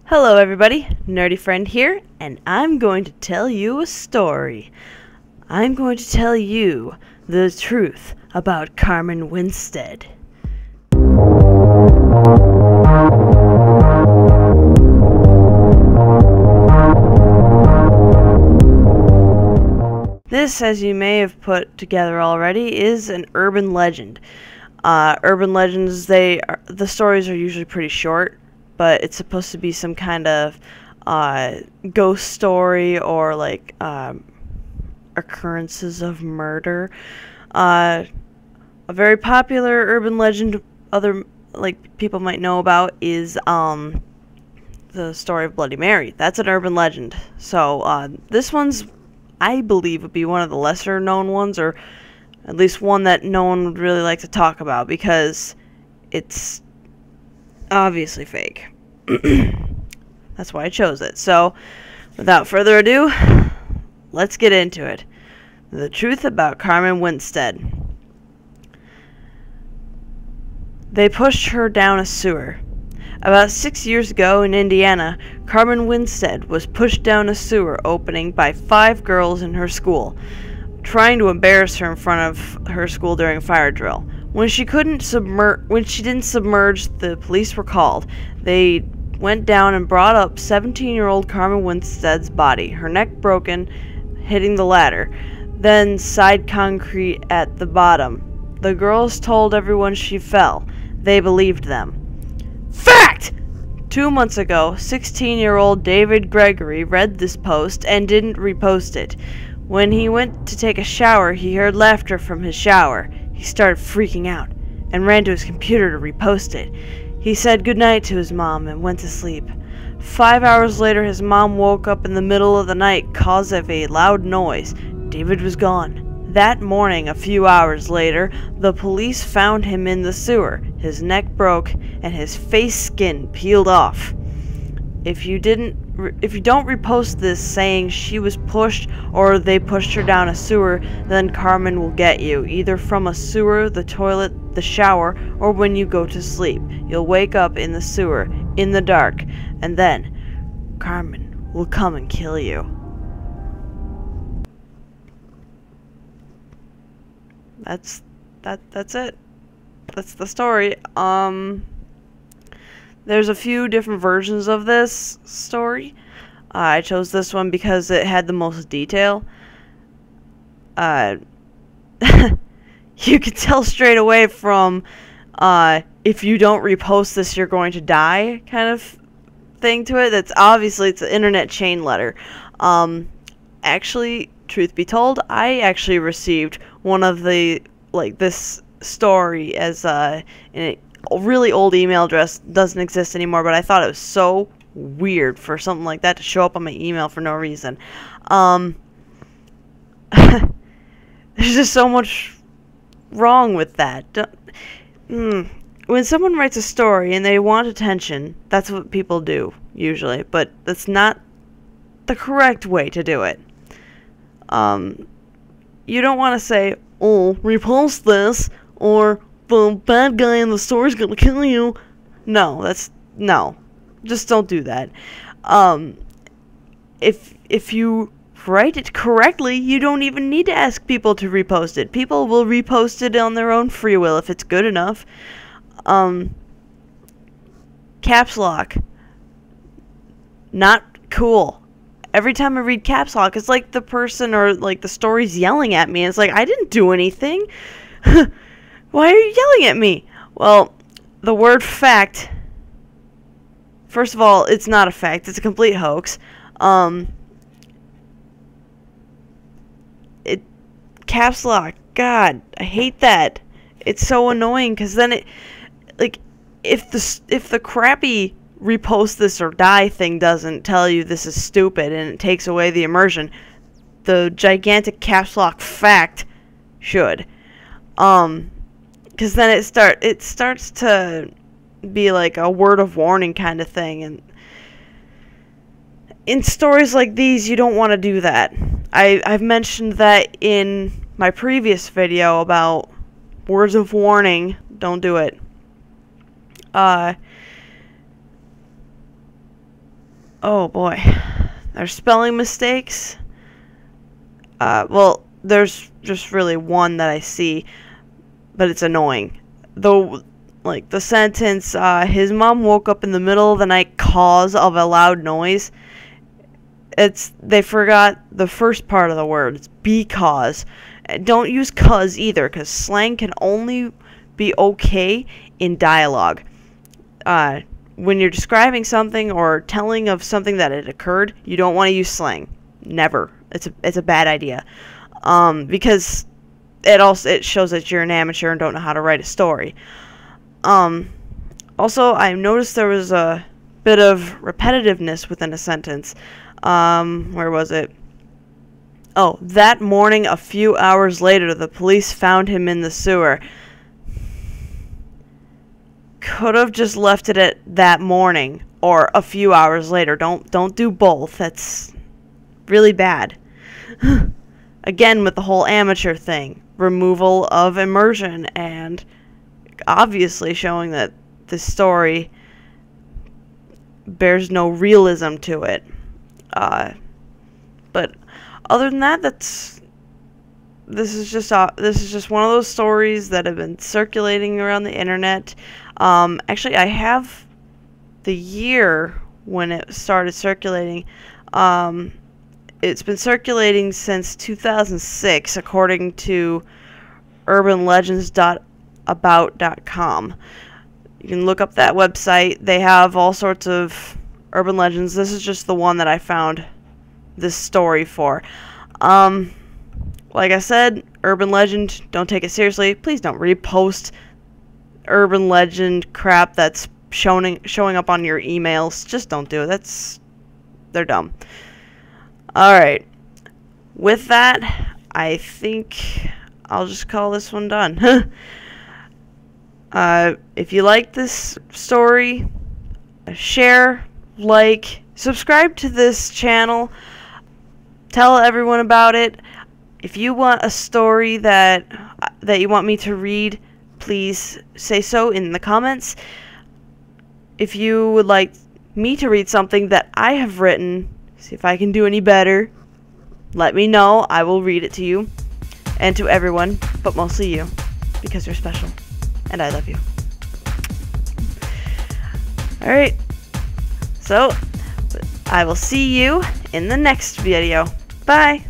Hello everybody, Nerdy Friend here, and I'm going to tell you a story. I'm going to tell you the truth about Carmen Winstead. This, as you may have put together already, is an urban legend. Urban legends, the stories are usually pretty short, but it's supposed to be some kind of ghost story or like occurrences of murder. A very popular urban legend other people might know about is the story of Bloody Mary. That's an urban legend. So this one's, I believe, would be one of the lesser known ones, or at least one that no one would really like to talk about because it's obviously fake. That's why I chose it. So, without further ado, let's get into it. The truth about Carmen Winstead. They pushed her down a sewer. About 6 years ago in Indiana, Carmen Winstead was pushed down a sewer opening by 5 girls in her school, trying to embarrass her in front of her school during a fire drill. When she didn't submerge, the police were called. They went down and brought up 17-year-old Carmen Winstead's body, her neck broken, hitting the ladder, then side concrete at the bottom. The girls told everyone she fell. They believed them. Fact! 2 months ago, 16-year-old David Gregory read this post and didn't repost it. When he went to take a shower, he heard laughter from his shower. He started freaking out and ran to his computer to repost it. He said goodnight to his mom and went to sleep. 5 hours later, his mom woke up in the middle of the night cause of a loud noise. David was gone. That morning, a few hours later, the police found him in the sewer. His neck broke and his face skin peeled off. If you don't repost this saying she was pushed or they pushed her down a sewer, then Carmen will get you, either from a sewer, the toilet, the shower, or when you go to sleep. You'll wake up in the sewer, in the dark, and then Carmen will come and kill you. That's it. That's the story. There's a few different versions of this story. I chose this one because it had the most detail. You could tell straight away from if you don't repost this, you're going to die kind of thing to it. That's obviously, it's an internet chain letter. Actually, truth be told, I actually received one of the, this story as in a really old email address. Doesn't exist anymore, but I thought it was so weird for something like that to show up on my email for no reason. There's just so much wrong with that. When someone writes a story and they want attention, that's what people do usually, but that's not the correct way to do it. You don't want to say, oh, repost this, or the bad guy in the story's gonna kill you. No, no. Just don't do that. If you write it correctly, you don't even need to ask people to repost it. People will repost it on their own free will if it's good enough. Caps lock. Not cool. Every time I read caps lock, it's like the person or the story's yelling at me. It's like, I didn't do anything. Why are you yelling at me? Well, the word fact, first of all, it's not a fact. It's a complete hoax. Caps lock. God, I hate that. It's so annoying because then it, if the crappy repost this or die thing doesn't tell you this is stupid and it takes away the immersion, the gigantic caps lock fact should. Because then it starts to be like a word of warning kind of thing, and in stories like these you don't want to do that. I've mentioned that in my previous video about words of warning. Don't do it. Oh boy. There's spelling mistakes. Well, there's just really one that I see, but it's annoying. Though, like, the sentence, his mom woke up in the middle of the night cause of a loud noise. They forgot the first part of the word. It's because. Don't use cause either, because slang can only be okay in dialogue. When you're describing something or telling of something that had occurred, you don't want to use slang. Never. It's a bad idea. Because it shows that you're an amateur and don't know how to write a story. Also, I noticed there was a bit of repetitiveness within a sentence. Where was it? Oh, that morning, a few hours later, the police found him in the sewer. Could have just left it at that morning or a few hours later. Don't do both. That's really bad. Again, with the whole amateur thing, removal of immersion, and obviously showing that this story bears no realism to it. But other than that, this is just one of those stories that have been circulating around the internet. Actually, I have the year when it started circulating. It's been circulating since 2006, according to urbanlegends.about.com. You can look up that website. They have all sorts of urban legends. This is just the one that I found this story for. Like I said, urban legend, don't take it seriously. Please don't repost urban legend crap that's showing up on your emails. Just don't do it. They're dumb. Alright. With that, I think I'll just call this one done. If you like this story, share, like, subscribe to this channel. Tell everyone about it. If you want a story that you want me to read, please say so in the comments. If you would like me to read something that I have written, see if I can do any better, let me know. I will read it to you and to everyone, but mostly you, because you're special and I love you. Alright, so I will see you in the next video. Bye!